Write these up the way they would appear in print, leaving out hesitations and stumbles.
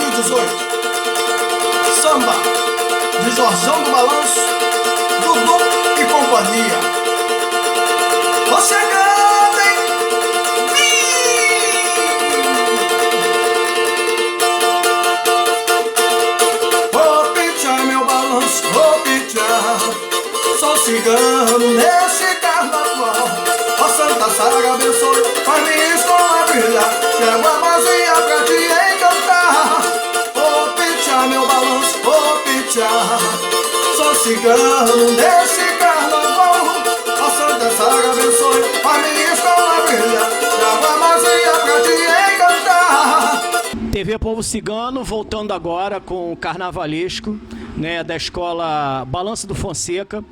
2018. Samba de Jorjão do Balanço, Dudu e companhia. Tô chegando, hein? Vou pichar meu balanço, vou pichar. Sou cigano nesse carnaval. Ó Santa Sara abençoe, faz minha escola brilhar. Quero a vazia pra te encantar. Vou pichar meu balanço, vou pichar. Sou cigano nesse carnaval. Ó Santa Sara abençoe, faz minha escola brilhar. Quero a vazia pra te encantar. TV Povo Cigano, voltando agora com o carnavalesco, né, da escola Balanço do Fonseca.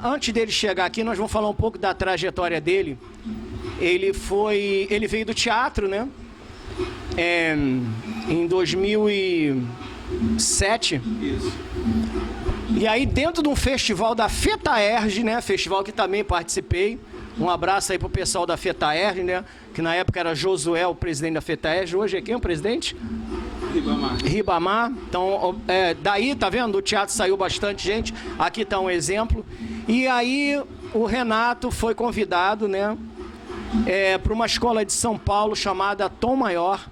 Antes dele chegar aqui, nós vamos falar um pouco da trajetória dele. Ele veio do teatro, né? Em 2007. Isso. E aí, dentro de um festival da FETAERJ, né? Festival que também participei. Um abraço aí pro pessoal da FETAERJ, né? Que na época era Josué, o presidente da FETAERJ. Hoje é quem o presidente? Ribamar. Então, daí, tá vendo? Do teatro saiu bastante gente. Aqui tá um exemplo. E aí, o Renato foi convidado, né? Para uma escola de São Paulo chamada Tom Maior.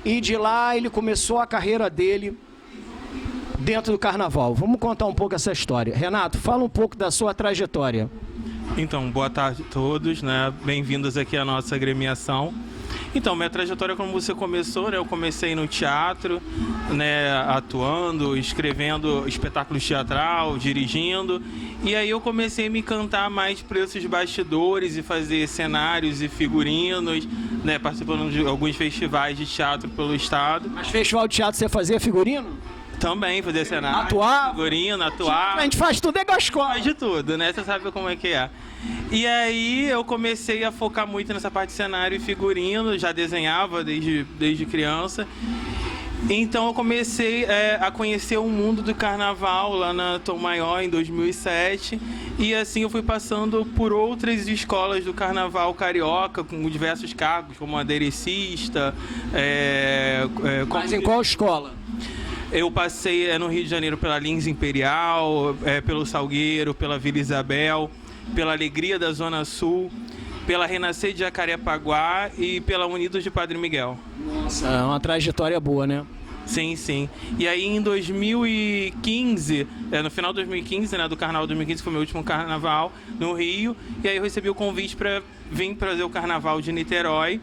E de lá ele começou a carreira dele dentro do carnaval. Vamos contar um pouco essa história. Renato, fala um pouco da sua trajetória. Então, boa tarde a todos, né? Bem-vindos aqui à nossa agremiação. Então, minha trajetória, como você começou, né? Eu comecei no teatro, né? Atuando, escrevendo espetáculos teatral, dirigindo. E aí eu comecei a me encantar mais por esses bastidores e fazer cenários e figurinos, né? Participando de alguns festivais de teatro pelo estado. Mas festival de teatro você fazia figurino? Também fazer cenário, atuar? figurino, atuar. A gente faz tudo igual a escola. Faz de tudo, né? Você sabe como é que é. E aí eu comecei a focar muito nessa parte de cenário e figurino, já desenhava desde criança. Então eu comecei a conhecer o mundo do carnaval lá na Tom Maior em 2007. E assim eu fui passando por outras escolas do carnaval carioca, com diversos cargos, como aderecista. Mas em qual escola? Eu passei no Rio de Janeiro pela Lins Imperial, pelo Salgueiro, pela Vila Isabel, pela Alegria da Zona Sul, pela Renascer de Jacarepaguá e pela Unidos de Padre Miguel. Nossa, é uma trajetória boa, né? Sim, sim. E aí em 2015, no final de 2015, né, do Carnaval 2015, foi meu último carnaval no Rio, e aí eu recebi o convite para vir fazer o Carnaval de Niterói,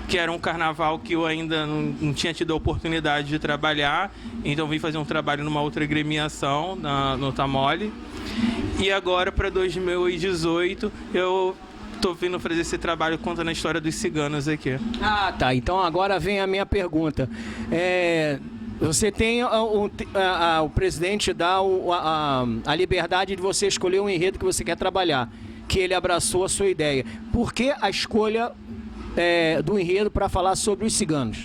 que era um carnaval que eu ainda não tinha tido a oportunidade de trabalhar, então vim fazer um trabalho numa outra agremiação, no Tamole. E agora, para 2018, eu tô vindo fazer esse trabalho contando a história dos ciganos aqui. Ah, tá. Então agora vem a minha pergunta. Você tem o presidente dá a liberdade de você escolher um enredo que você quer trabalhar, que ele abraçou a sua ideia. Por que a escolha do enredo para falar sobre os ciganos?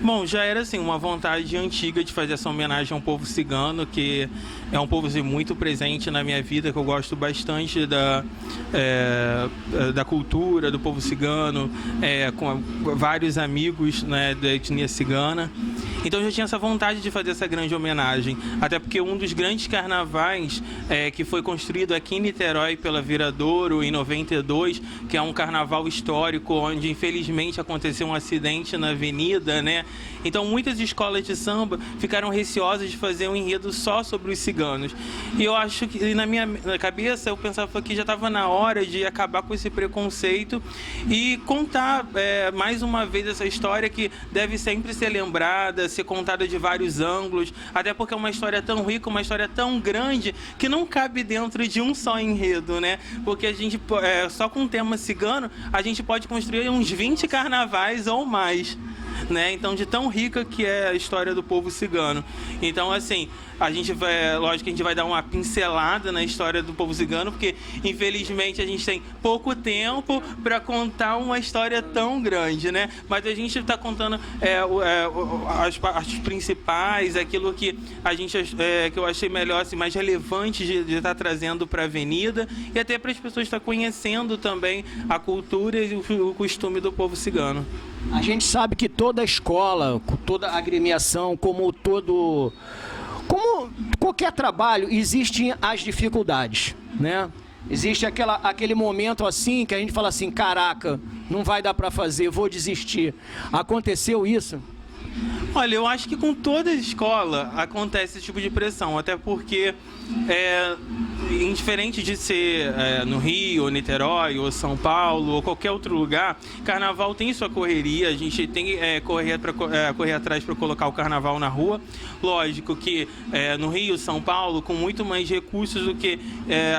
Bom, já era assim uma vontade antiga de fazer essa homenagem ao povo cigano, que é um povo assim, muito presente na minha vida, que eu gosto bastante da cultura do povo cigano, com vários amigos, né, da etnia cigana. Então eu já tinha essa vontade de fazer essa grande homenagem, até porque um dos grandes carnavais que foi construído aqui em Niterói pela Viradouro em 92, que é um carnaval histórico onde infelizmente aconteceu um acidente na avenida, né? Então muitas escolas de samba ficaram receosas de fazer um enredo só sobre os ciganos. E eu acho que na minha cabeça eu pensava que já estava na hora de acabar com esse preconceito e contar mais uma vez essa história que deve sempre ser lembrada, ser contada de vários ângulos, até porque é uma história tão rica, uma história tão grande que não cabe dentro de um só enredo, né? Porque a gente, só com o tema cigano, a gente pode construir uns 20 carnavais ou mais, né? Então, de tão rica que é a história do povo cigano. Então, assim, a gente vai, lógico que a gente vai dar uma pincelada na história do povo cigano, porque infelizmente a gente tem pouco tempo para contar uma história tão grande, né? Mas a gente está contando as partes principais, aquilo que a gente que eu achei melhor, assim, mais relevante de estar trazendo para a avenida e até para as pessoas estar conhecendo também a cultura e o costume do povo cigano. A gente sabe que toda escola, toda agremiação, como qualquer trabalho, existem as dificuldades, né? Existe aquele momento assim que a gente fala assim, caraca, não vai dar para fazer, vou desistir. Aconteceu isso? Olha, eu acho que com toda escola acontece esse tipo de pressão, até porque, indiferente de ser no Rio, ou Niterói, ou São Paulo, ou qualquer outro lugar, carnaval tem sua correria, a gente tem que correr atrás para colocar o carnaval na rua. Lógico que no Rio, São Paulo, com muito mais recursos do que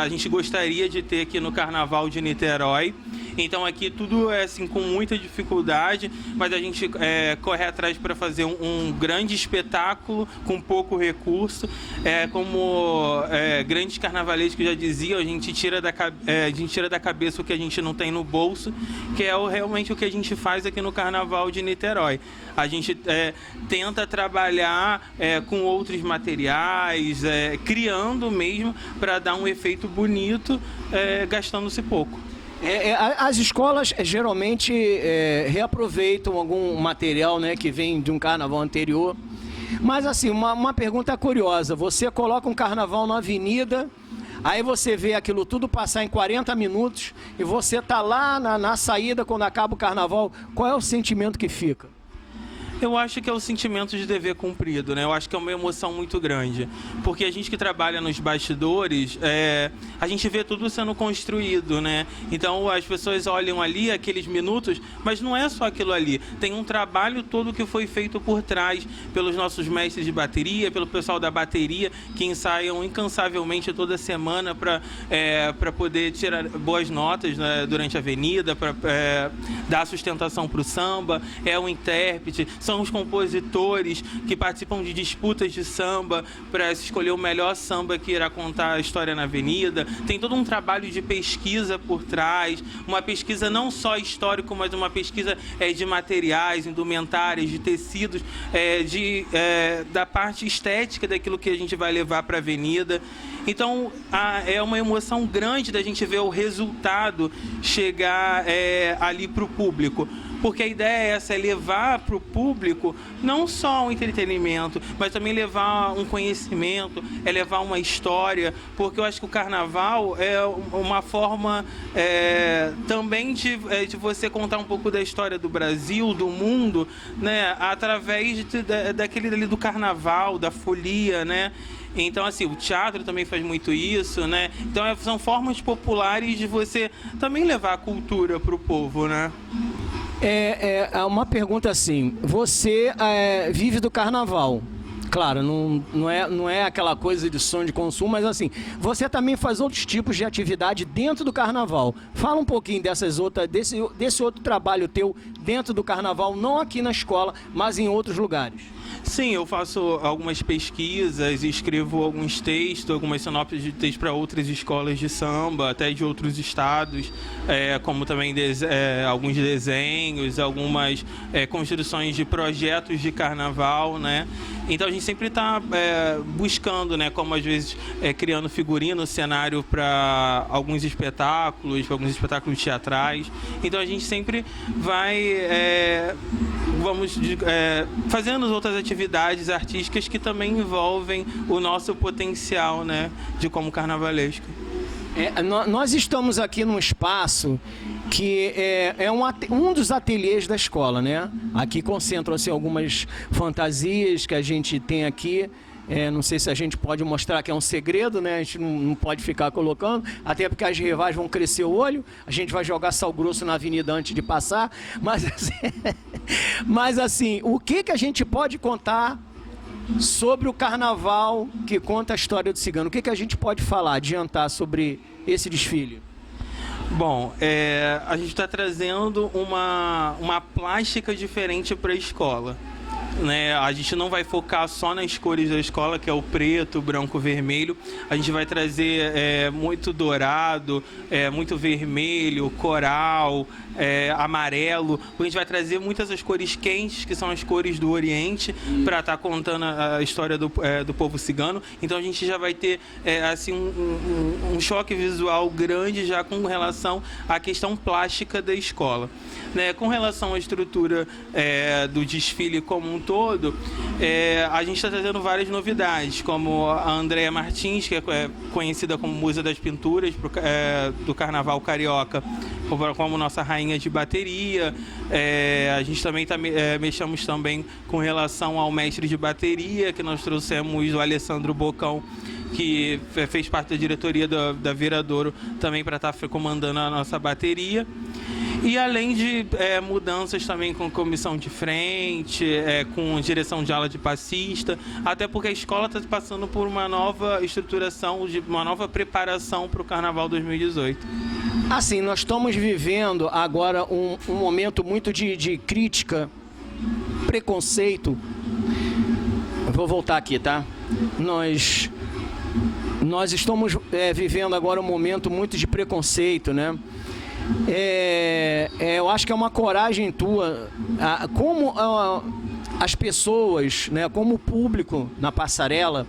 a gente gostaria de ter aqui no Carnaval de Niterói. Então aqui tudo é assim com muita dificuldade, mas a gente corre atrás para fazer um grande espetáculo com pouco recurso. Como grandes carnavalescos já diziam, a gente tira da cabeça o que a gente não tem no bolso, que é realmente o que a gente faz aqui no Carnaval de Niterói. A gente tenta trabalhar com outros materiais, criando mesmo para dar um efeito bonito, gastando-se pouco. As escolas geralmente reaproveitam algum material, né, que vem de um carnaval anterior. Mas assim, uma pergunta curiosa. Você coloca um carnaval na avenida, aí você vê aquilo tudo passar em 40 minutos e você está lá na saída quando acaba o carnaval. Qual é o sentimento que fica? Eu acho que é o sentimento de dever cumprido, né? Eu acho que é uma emoção muito grande. Porque a gente que trabalha nos bastidores, a gente vê tudo sendo construído, né? Então as pessoas olham ali aqueles minutos, mas não é só aquilo ali. Tem um trabalho todo que foi feito por trás, pelos nossos mestres de bateria, pelo pessoal da bateria, que ensaiam incansavelmente toda semana para poder tirar boas notas, né, durante a avenida, para dar sustentação para o samba. É o intérprete, são os compositores que participam de disputas de samba para escolher o melhor samba que irá contar a história na avenida. Tem todo um trabalho de pesquisa por trás, uma pesquisa não só histórico, mas uma pesquisa de materiais, indumentárias, de tecidos, da parte estética daquilo que a gente vai levar para a avenida. Então, é uma emoção grande da gente ver o resultado chegar ali para o público. Porque a ideia é essa, é levar para o público não só um entretenimento, mas também levar um conhecimento, é levar uma história, porque eu acho que o carnaval é uma forma também de você contar um pouco da história do Brasil, do mundo, né, através daquele ali do carnaval, da folia, né? Então, assim, o teatro também faz muito isso, né? Então, são formas populares de você também levar a cultura para o povo, né? Uma pergunta assim, você vive do carnaval, claro, não é aquela coisa de sonho de consumo, mas assim, você também faz outros tipos de atividade dentro do carnaval. Fala um pouquinho desse outro trabalho teu dentro do carnaval, não aqui na escola, mas em outros lugares. Sim, eu faço algumas pesquisas, escrevo alguns textos, algumas sinopses de texto para outras escolas de samba, até de outros estados, como também alguns desenhos, algumas construções de projetos de carnaval, né? Então a gente sempre está buscando, né, como às vezes criando figurino, cenário para alguns espetáculos teatrais. Então a gente sempre vai fazendo outras atividades artísticas que também envolvem o nosso potencial, né, de como carnavalesco. Nós estamos aqui num espaço que é um dos ateliês da escola, né? Aqui concentram-se algumas fantasias que a gente tem aqui. Não sei se a gente pode mostrar que é um segredo, né? A gente não pode ficar colocando, até porque as rivais vão crescer o olho, a gente vai jogar sal grosso na avenida antes de passar, mas assim, o que a gente pode contar sobre o carnaval que conta a história do cigano? O que a gente pode falar, adiantar sobre esse desfile? Bom, a gente está trazendo uma plástica diferente para a escola. né? A gente não vai focar só nas cores da escola, que é o preto, branco, vermelho. A gente vai trazer muito dourado, muito vermelho, coral, amarelo. A gente vai trazer muitas das cores quentes, que são as cores do Oriente, para estar contando a história do povo cigano. Então a gente já vai ter assim um choque visual grande já com relação à questão plástica da escola. Né? Com relação à estrutura do desfile como um todo, a gente está trazendo várias novidades, como a Andréa Martins, que é conhecida como Musa das Pinturas do Carnaval Carioca, como nossa rainha de bateria. A gente também mexemos também com relação ao mestre de bateria, que nós trouxemos o Alessandro Bocão, que fez parte da diretoria da Viradouro, também para estar comandando a nossa bateria. E além de mudanças também com comissão de frente, com direção de ala de passista, até porque a escola está passando por uma nova estruturação, uma nova preparação para o Carnaval 2018. Assim, nós estamos vivendo agora um momento muito de crítica, preconceito. Eu vou voltar aqui, tá? Nós estamos vivendo agora um momento muito de preconceito, né? Eu acho que é uma coragem tua, como as pessoas, né, como o público na passarela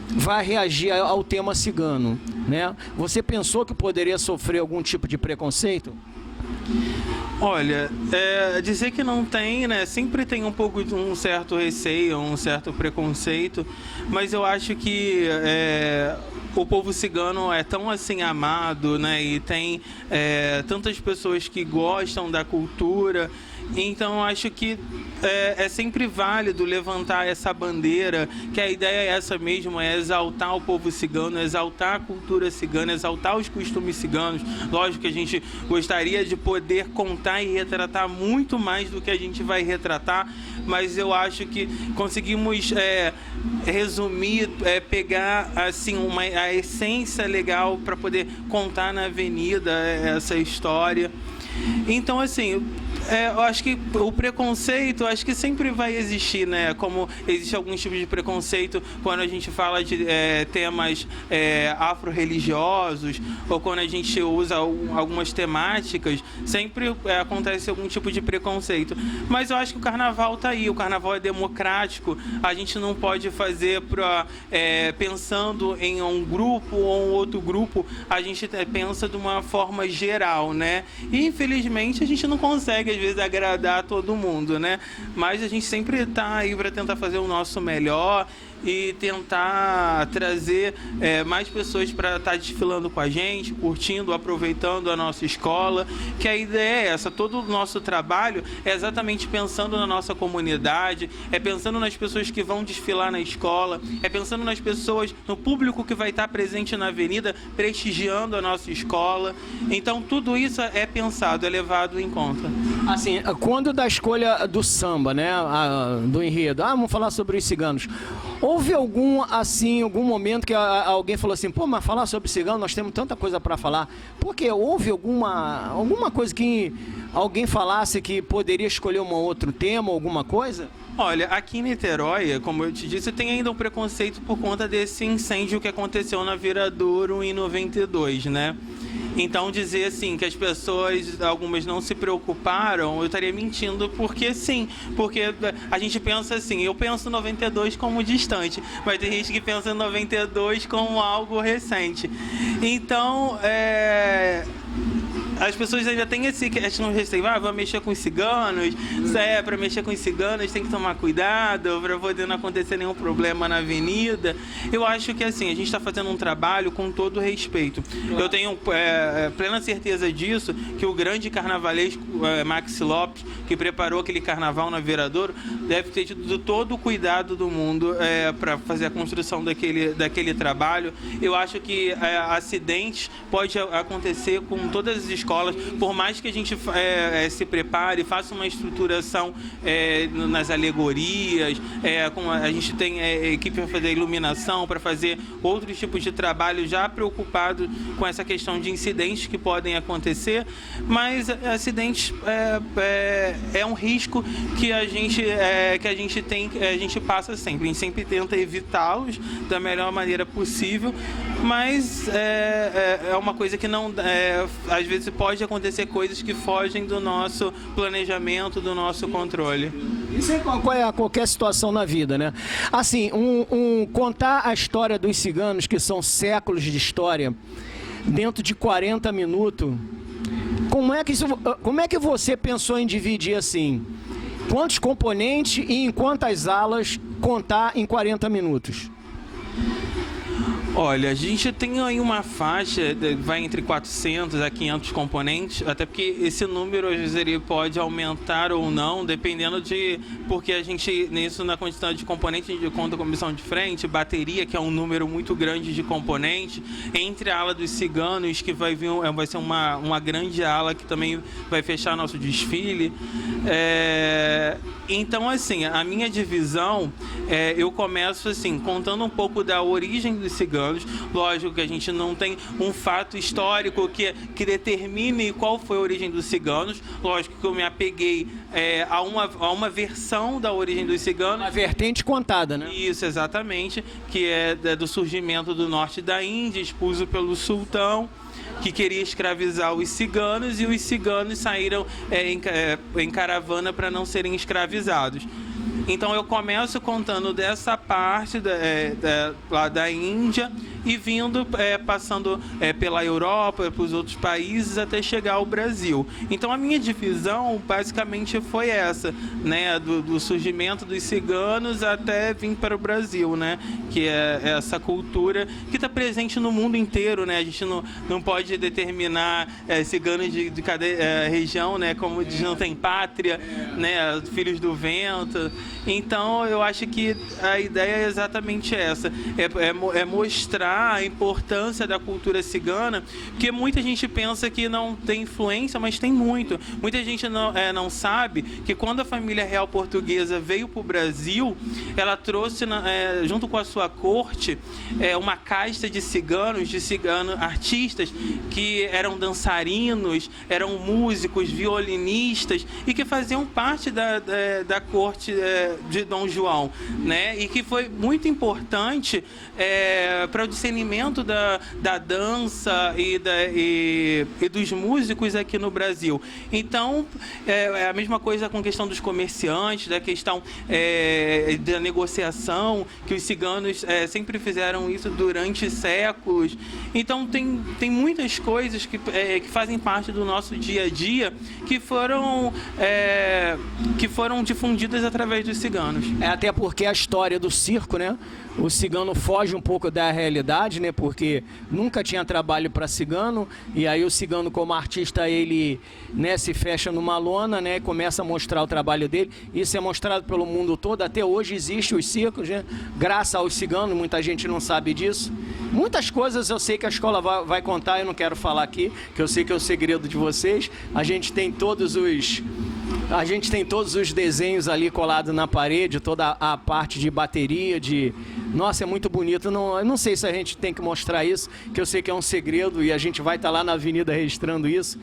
vai reagir ao tema cigano, né? Você pensou que poderia sofrer algum tipo de preconceito? Olha, dizer que não tem, né? Sempre tem um pouco de um certo receio, um certo preconceito, mas eu acho que o povo cigano é tão assim amado, né? E tem tantas pessoas que gostam da cultura. Então, acho que é sempre válido levantar essa bandeira, que a ideia é essa mesmo, é exaltar o povo cigano, exaltar a cultura cigana, exaltar os costumes ciganos. Lógico que a gente gostaria de poder contar e retratar muito mais do que a gente vai retratar, mas eu acho que conseguimos resumir, pegar assim, a essência legal para poder contar na avenida essa história. Então, assim, eu acho que o preconceito, acho que sempre vai existir, né? Como existe alguns tipos de preconceito quando a gente fala de temas afro-religiosos, ou quando a gente usa algumas temáticas, sempre acontece algum tipo de preconceito. Mas eu acho que o carnaval tá aí, o carnaval é democrático, a gente não pode fazer pensando em um grupo ou um outro grupo, a gente pensa de uma forma geral, né? E infelizmente a gente não consegue às vezes agradar todo mundo, né? Mas a gente sempre está aí para tentar fazer o nosso melhor e tentar trazer mais pessoas para estar desfilando com a gente, curtindo, aproveitando a nossa escola, que a ideia é essa. Todo o nosso trabalho é exatamente pensando na nossa comunidade, é pensando nas pessoas que vão desfilar na escola, é pensando nas pessoas, no público que vai estar presente na avenida, prestigiando a nossa escola. Então tudo isso é pensado, é levado em conta. Assim, quando da escolha do samba, né, do enredo, vamos falar sobre os ciganos, houve algum momento que alguém falou assim, pô, mas falar sobre cigano, nós temos tanta coisa para falar, porque houve alguma coisa que alguém falasse que poderia escolher um outro tema, alguma coisa? Olha, aqui em Niterói, como eu te disse, tem ainda um preconceito por conta desse incêndio que aconteceu na Viradouro em 92, né? Então dizer assim que as pessoas, algumas não se preocuparam, eu estaria mentindo, porque sim, porque a gente pensa assim, eu penso 92 como distante, mas tem gente que pensa 92 como algo recente. Então, as pessoas ainda têm esse questão de receio, vai mexer com os ciganos, para mexer com os ciganos tem que tomar cuidado, para poder não acontecer nenhum problema na avenida. Eu acho que assim, a gente está fazendo um trabalho com todo respeito. Eu tenho plena certeza disso, que o grande carnavalesco Maxi Lopes, que preparou aquele carnaval na Viradouro, deve ter tido todo o cuidado do mundo para fazer a construção daquele trabalho. Eu acho que acidentes pode acontecer com todas as escolas escolas, por mais que a gente se prepare, faça uma estruturação nas alegorias, a gente tem equipe para fazer iluminação, para fazer outros tipos de trabalho, já preocupado com essa questão de incidentes que podem acontecer, mas acidentes é um risco que a gente passa sempre. A gente sempre tenta evitá-los da melhor maneira possível, mas é uma coisa que não... às vezes pode acontecer coisas que fogem do nosso planejamento, do nosso controle. Isso é qualquer situação na vida, né? Assim, contar a história dos ciganos, que são séculos de história, dentro de 40 minutos, como é que você pensou em dividir assim? Quantos componentes e em quantas alas contar em 40 minutos? Olha, a gente tem aí uma faixa, vai entre 400 a 500 componentes, até porque esse número, às vezes, ele pode aumentar ou não, dependendo porque a gente, nisso, na quantidade de componentes, a gente conta com comissão de frente, bateria, que é um número muito grande de componentes, entre a ala dos ciganos, que vai ser uma grande ala que também vai fechar nosso desfile. Então, assim, a minha divisão, eu começo, assim, contando um pouco da origem dos ciganos. Lógico que a gente não tem um fato histórico que determine qual foi a origem dos ciganos. Lógico que eu me apeguei a uma versão da origem dos ciganos. Uma vertente contada, né? Isso, exatamente, que é do surgimento do norte da Índia, expulso pelo sultão, que queria escravizar os ciganos, e os ciganos saíram em caravana para não serem escravizados. Então eu começo contando dessa parte lá da Índia e vindo, passando pela Europa, para os outros países, até chegar ao Brasil. Então a minha divisão basicamente foi essa, né, do surgimento dos ciganos até vir para o Brasil, né, que é essa cultura que está presente no mundo inteiro, né. A gente não pode determinar ciganos de cada região, né, como diz, não tem pátria, né, filhos do vento. Então eu acho que a ideia é exatamente essa, é mostrar a importância da cultura cigana, porque muita gente pensa que não tem influência, mas tem muito. Muita gente não sabe que quando a família real portuguesa veio para o Brasil, ela trouxe, junto com a sua corte, uma casta de ciganos, artistas, que eram dançarinos, eram músicos, violinistas, e que faziam parte da corte de Dom João, né? E que foi muito importante para o discernimento da dança e dos músicos aqui no Brasil. Então, é a mesma coisa com a questão dos comerciantes, da questão da negociação, que os ciganos sempre fizeram isso durante séculos. Então, tem muitas coisas que fazem parte do nosso dia a dia que foram difundidas através dos ciganos. Até porque a história do circo, né? O cigano foge um pouco da realidade, né? Porque nunca tinha trabalho para cigano, e aí o cigano, como artista, ele, né, se fecha numa lona, né? Começa a mostrar o trabalho dele. Isso é mostrado pelo mundo todo. Até hoje existem os circos, né? Graças aos ciganos, muita gente não sabe disso. Muitas coisas eu sei que a escola vai contar, eu não quero falar aqui, que eu sei que é o segredo de vocês. A gente tem todos os desenhos ali colados na parede, toda a parte de bateria, Nossa, é muito bonito. Eu não sei se a gente tem que mostrar isso, que eu sei que é um segredo e a gente vai estar lá na avenida registrando isso.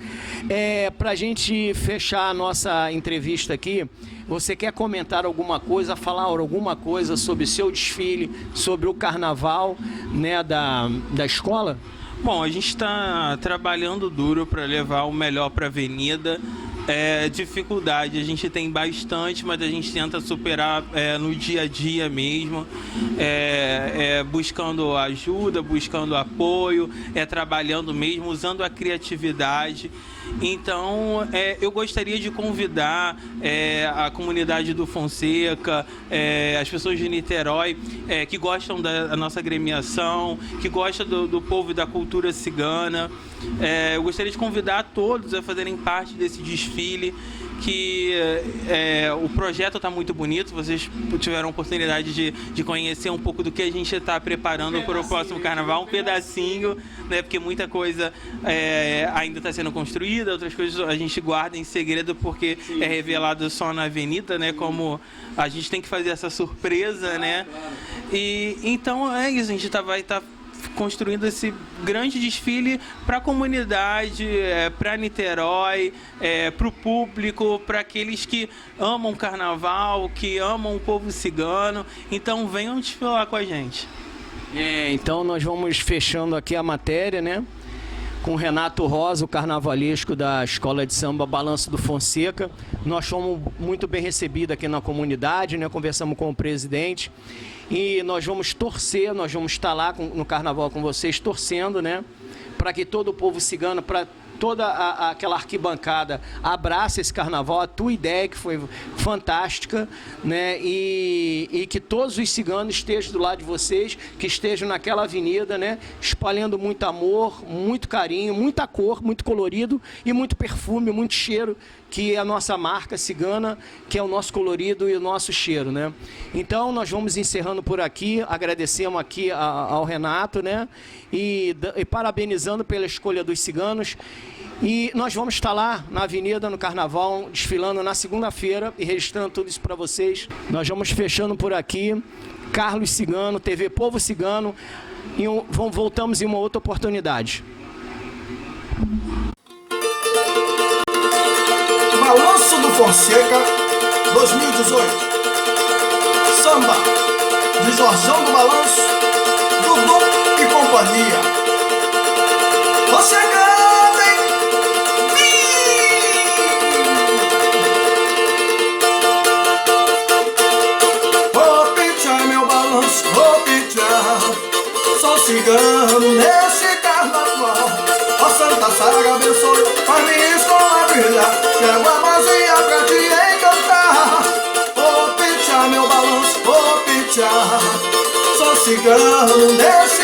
Para a gente fechar a nossa entrevista aqui, você quer comentar alguma coisa, falar alguma coisa sobre seu desfile, sobre o carnaval, né, da escola? Bom, a gente está trabalhando duro para levar o melhor para a avenida. Dificuldade a gente tem bastante, mas a gente tenta superar no dia a dia mesmo, buscando ajuda, buscando apoio, trabalhando mesmo, usando a criatividade. Então, eu gostaria de convidar a comunidade do Fonseca, as pessoas de Niterói, que gostam da nossa agremiação, que gostam do povo e da cultura cigana. Eu gostaria de convidar todos a fazerem parte desse desfile, que o projeto está muito bonito. Vocês tiveram a oportunidade de conhecer um pouco do que a gente está preparando para o próximo carnaval, um pedacinho, né? Porque muita coisa ainda está sendo construída, outras coisas a gente guarda em segredo porque é revelado só na avenida, né? Como a gente tem que fazer essa surpresa, né? E então é isso, a gente vai estar construindo esse grande desfile para a comunidade, para Niterói, para o público, para aqueles que amam carnaval, que amam o povo cigano. Então venham desfilar com a gente. Então nós vamos fechando aqui a matéria, né? Com o Renato Rosa, o carnavalesco da Escola de Samba Balanço do Fonseca. Nós fomos muito bem recebidos aqui na comunidade, né? Conversamos com o presidente e nós vamos torcer, nós vamos estar lá no carnaval com vocês, torcendo, né? Para que todo o povo cigano, para toda aquela arquibancada abrace esse carnaval, a tua ideia que foi fantástica, né? E que todos os ciganos estejam do lado de vocês, que estejam naquela avenida, né? Espalhando muito amor, muito carinho, muita cor, muito colorido e muito perfume, muito cheiro, que é a nossa marca cigana, que é o nosso colorido e o nosso cheiro, né? Então nós vamos encerrando por aqui, agradecemos aqui ao Renato, né? E parabenizando pela escolha dos ciganos. E nós vamos estar lá na avenida, no carnaval, desfilando na segunda-feira e registrando tudo isso para vocês. Nós vamos fechando por aqui. Carlos Cigano, TV Povo Cigano. E voltamos em uma outra oportunidade. Balanço do Fonseca 2018. Samba de Jorjão do Balanço, Dudu e companhia. Você canta, hein? Vou pichar meu balanço, vou pichar. Sou cigano nesse carnaval. Ó Santa Sara abençoe, faz minha escola brilhar. Quero a vazia pra te encantar. Vou pichar meu balanço, vou pichar. Sou cigano nesse